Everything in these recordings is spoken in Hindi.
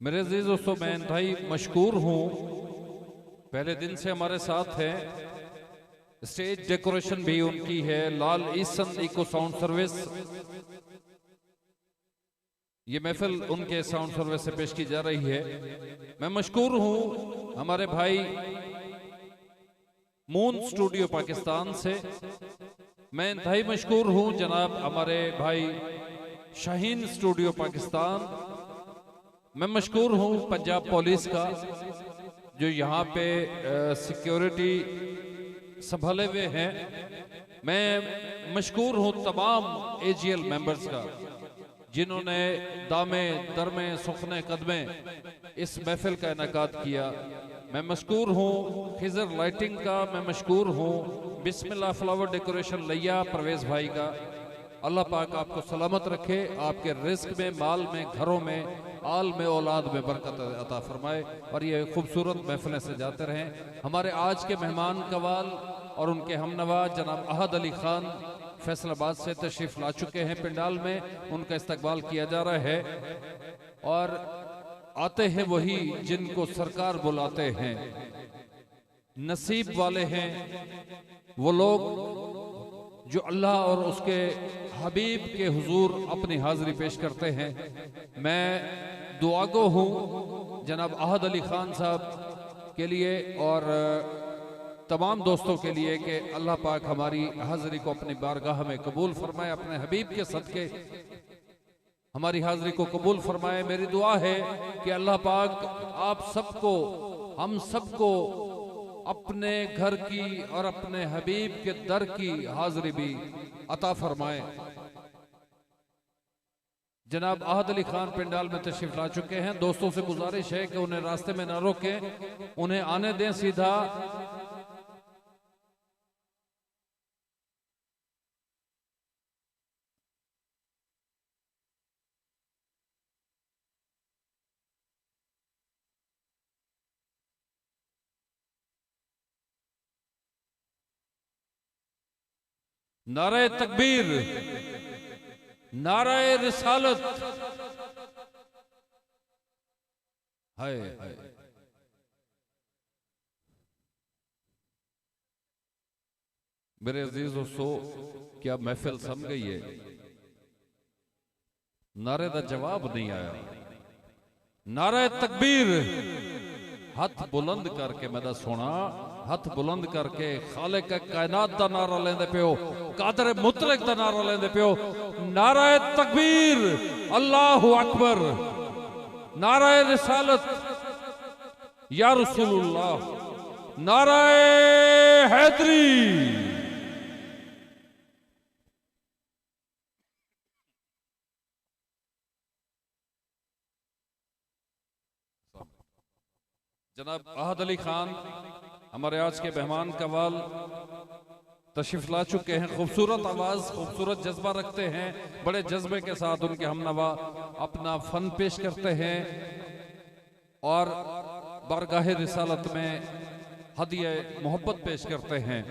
मेरे अजीज दोस्तों, मैं इंतहाई मशकूर हूँ। पहले दिन से हमारे साथ है। स्टेज डेकोरेशन भी उनकी है। लाल ईसन इको साउंड सर्विस। ये महफिल उनके साउंड सर्विस से पेश की जा रही है। मैं मशकूर हूँ हमारे भाई मून स्टूडियो पाकिस्तान से। मैं इंतहाई मशकूर हूँ जनाब हमारे भाई शाहीन स्टूडियो पाकिस्तान। मैं मशकूर हूँ पंजाब पुलिस का जो यहाँ पे सिक्योरिटी संभाले हुए हैं। मैं मशकूर हूँ तमाम एजीएल मेंबर्स का जिन्होंने दामे दरमे सुखने कदमे इस महफिल का इनेकाद किया। मैं मशकूर हूँ खिजर लाइटिंग का। मैं मशकूर हूँ बिस्मिल्लाह फ्लावर डेकोरेशन लिया परवेज भाई का। अल्लाह पाक आपको सलामत रखे, आपके रिस्क में, माल में, घरों में, आल में, औलाद में बरकत अता फरमाए और ये खूबसूरत महफिलें से जाते रहें। हमारे आज के मेहमान कवाल और उनके हमनवा जनाब अहद अली खान फैसलाबाद से तशरीफ ला चुके हैं पंडाल में। उनका इस्तकबाल किया जा रहा है और आते हैं वही जिनको सरकार बुलाते हैं। नसीब वाले हैं वो लोग जो अल्लाह और उसके हबीब के हुजूर अपनी हाजिरी पेश करते हैं। मैं दुआगो हूँ जनाब अहद अली खान साहब के लिए और तमाम दोस्तों के लिए कि अल्लाह पाक हमारी हाजिरी को अपनी बारगाह में कबूल फरमाए, अपने हबीब के सदके हमारी हाजिरी को कबूल फरमाए। मेरी दुआ है कि अल्लाह पाक आप सबको, हम सबको अपने घर की और अपने हबीब के दर की हाजिरी भी अता फरमाए। जनाब अहद अली खान पंडाल में तशरीफ ला चुके हैं। दोस्तों से गुजारिश है कि उन्हें रास्ते में न रोकें, उन्हें आने दें सीधा। नारे तकबीर, नारे रिसालत। हाय हाय। मेरे अजीज दोस्तों, क्या महफिल सम गई है? नारे का जवाब नहीं आया। नारे तकबीर, हथ बुलंद करके मैं सोना, हथ बुलंद करके खालिक कायनात का नारा लेंदे पियो, कादर मुतलक का नारा लेंदे पियो। नारा तकबीर, अल्लाहु अकबर, नारा रिसालत या रसूलुल्लाह, नारा हैदरी। जनाब अहद अली खान हमारे आज के मेहमान कवाल तशरीफ ला चुके हैं। खूबसूरत आवाज, खूबसूरत जज्बा रखते हैं। बड़े जज्बे के साथ उनके हमनवा अपना फन पेश करते हैं और बारगाह रिसालत में हदिया मोहब्बत पेश करते हैं।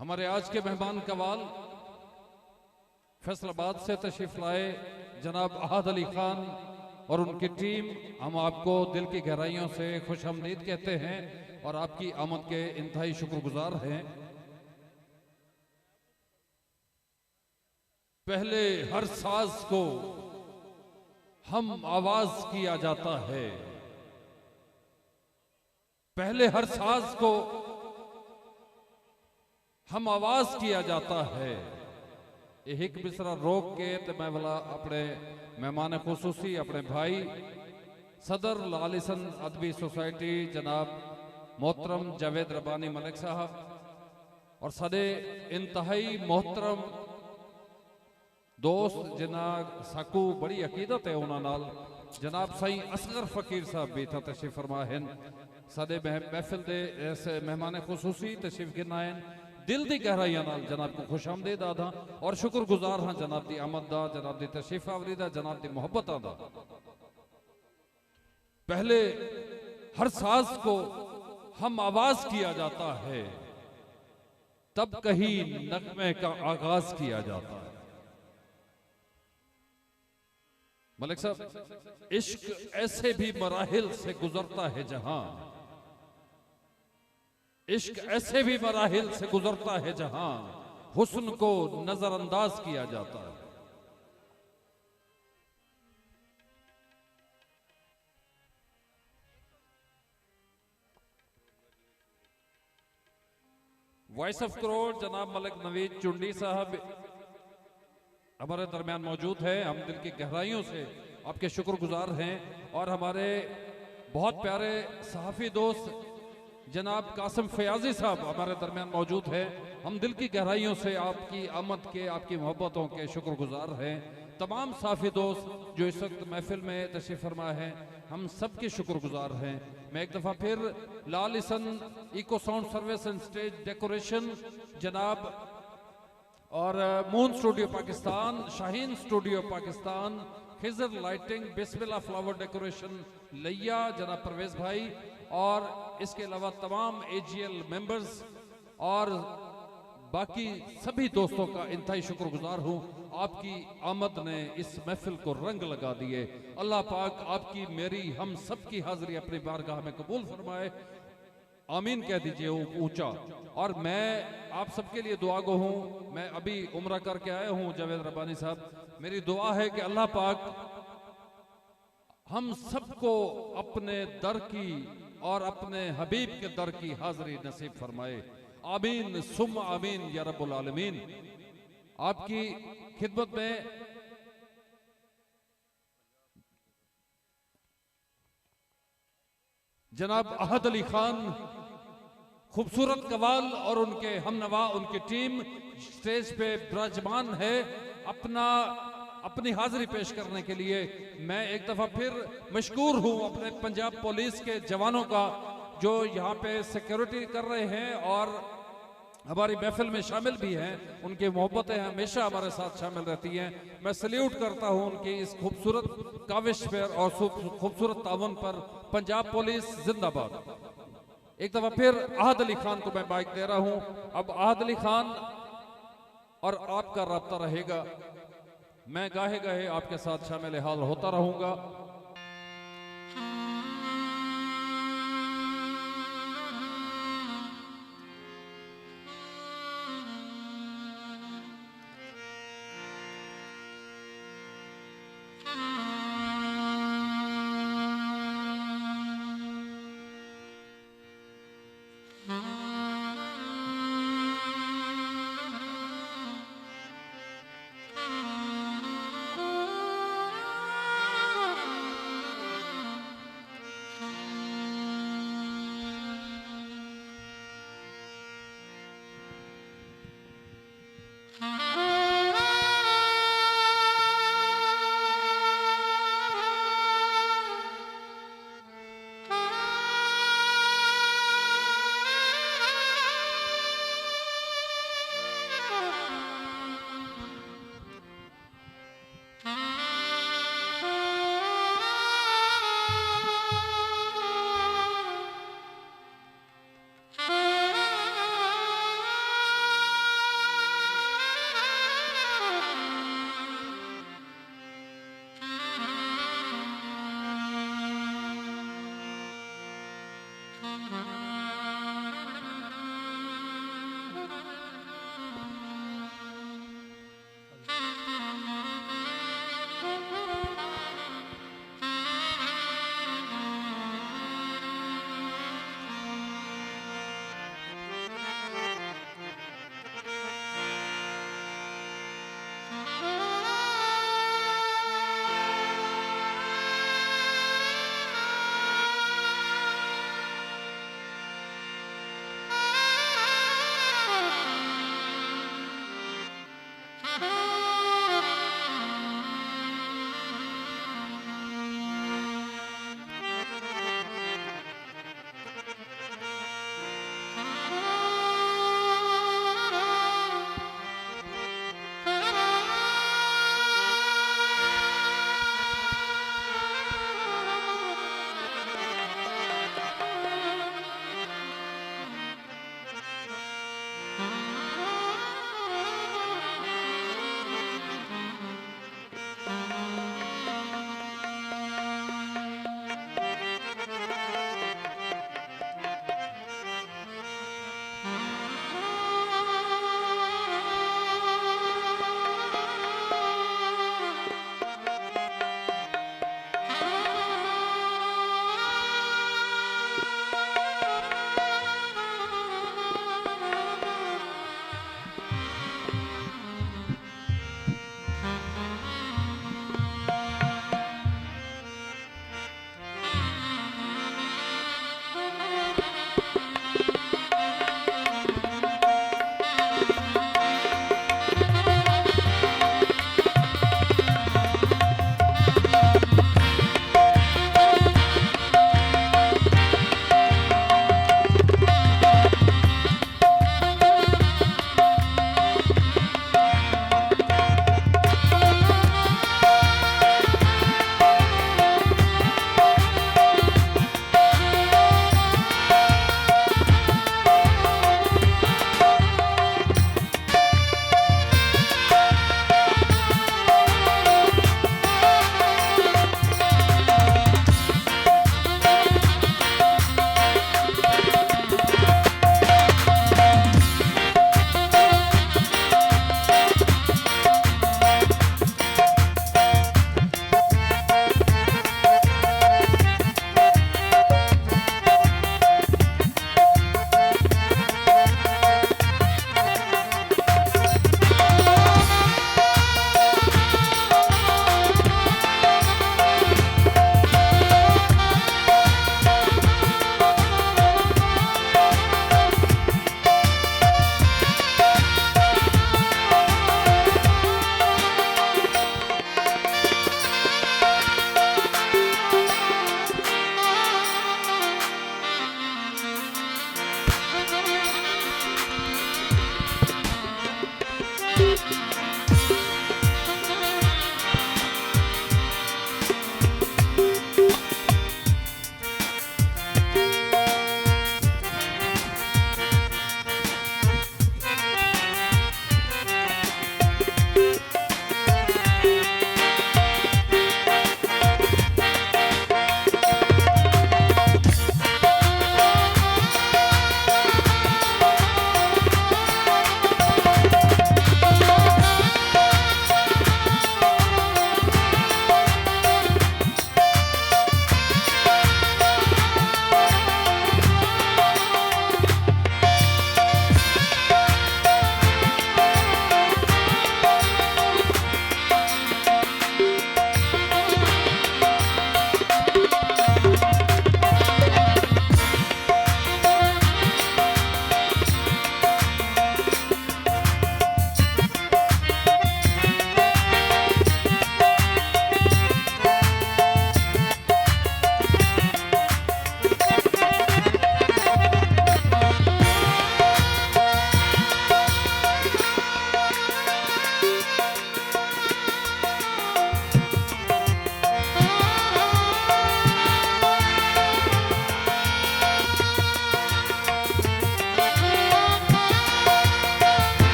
हमारे आज के मेहमान कवाल फैसलाबाद से तशरीफ लाए जनाब अहद अली खान और उनकी टीम। हम आपको दिल की गहराइयों से खुशामदीद कहते हैं और आपकी आमद के इंतहाई शुक्रगुजार हैं। पहले हर साज को हम आवाज किया जाता है, पहले हर साज को हम आवाज किया जाता है। एक मिसरा रोक के तो मैं वाला अपने मेहमान खुसूसी अपने भाई सदर लालिसन अदबी सोसाइटी जनाब मोहतरम जावेद रबानी मलिक साहब और साडे इंतहाई मोहतरम दोस्त जिन्ना साकू बड़ी अकीदत है उन्होंने नाल जनाब साई असगर फकीर साहब भी था तशरीफ फरमा हैं। साडे महफिल दे ऐसे मेहमान खुसूसी तशरीफ गिना हैं। दिल की गहराइयां नाल जनाब को खुशामदीद आदा और शुक्रगुजार हाँ जनाब की आमद दा, जनाब की तशरीफ आवरी दा, जनाब की मोहब्बत दा। पहले हर साज को हम आवाज किया जाता है, तब कहीं नगमे का आगाज किया जाता है। मलिक साहब, इश्क ऐसे भी मराहिल से गुजरता है जहां, इश्क ऐसे भी मराहिल से गुजरता है जहां हुस्न को नजरअंदाज किया जाता है। वॉइस ऑफ करोड़ जनाब मलिक नवीद चुंडी साहब हमारे दरमियान मौजूद है। हम दिल की गहराइयों से आपके शुक्रगुजार हैं। और हमारे बहुत प्यारे सहाफ़ी दोस्त जनाब कासिम फयाजी साहब हमारे दरमियान मौजूद है। हम दिल की गहराइयों से आपकी आमद के, आपकी मोहब्बतों के शुक्रगुजार हैं। तमाम सहाफ़ी दोस्त जो इस वक्त महफिल में तशरीफ़ फरमा है, हम सब के शुक्रगुजार हैं। मैं एक दफ़ा फिर लाल इसन echo sound service and stage decoration जनाब और moon studio Pakistan, Shaheen studio Pakistan, Khizar lighting, Bismillah flower decoration लिया जनाब परवेज भाई, और इसके अलावा तमाम AGL मेंबर्स और बाकी सभी दोस्तों का इंतहाई शुक्रगुजार हूँ। आपकी आमद ने इस महफिल को रंग लगा दिए। अल्लाह पाक आपकी, मेरी, हम सब की हाजिरी अपनी बारगाह में कबूल फरमाए। आमीन कह दीजिए ऊंचा। और मैं आप सबके लिए दुआ गो हूँ। मैं अभी उम्रा करके आया हूँ जावेद रब्बानी साहब। मेरी दुआ है कि अल्लाह पाक हम सबको अपने दर की और अपने हबीब के दर की हाजिरी नसीब फरमाए। आमीन सुम आमीन या रब्बुल आलमीन। आपकी खिदमत में जनाब अहद अली खान, खूबसूरत कवाल और उनके हमनवा, उनकी टीम स्टेज पे विराजमान है अपनी हाजिरी पेश करने के लिए। मैं एक दफा फिर मशकूर हूं अपने पंजाब पुलिस के जवानों का जो यहाँ पे सिक्योरिटी कर रहे हैं और हमारी महफिल में शामिल भी हैं। उनकी मोहब्बतें हमेशा हमारे साथ शामिल रहती हैं। मैं सल्यूट करता हूं उनकी इस खूबसूरत काविश पर और खूबसूरत तावन पर। पंजाब पुलिस जिंदाबाद। एक दफा फिर अहद अली खान को मैं बाइक दे रहा हूं। अब अहद अली खान और आपका राब्ता रहेगा। मैं गाहे गाहे आपके साथ शामिल हाल होता रहूंगा।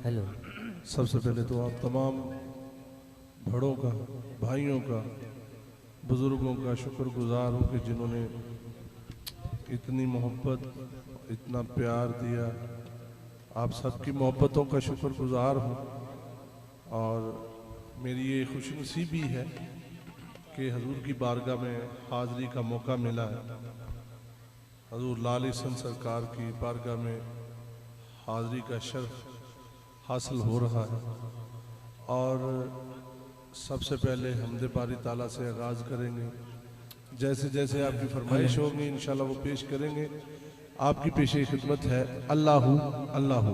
हेलो। सबसे पहले तो आप तमाम बड़ों का, भाइयों का, बुज़ुर्गों का शुक्रगुजार हूँ कि जिन्होंने इतनी मोहब्बत, इतना प्यार दिया। आप सबकी मोहब्बतों का शुक्रगुजार हूँ और मेरी ये खुशनसीबी है कि हजूर की बारगाह में हाज़री का मौका मिला है। हजूर लाल हसन सरकार की बारगाह में हाज़री का शर्फ हासिल हो रहा है और सबसे पहले हमदे बारी ताला से आगाज़ करेंगे। जैसे जैसे आपकी फरमाइश होगी इंशाल्लाह वो पेश करेंगे। आपकी पेशे खिदमत है अल्लाहू अल्लाहू।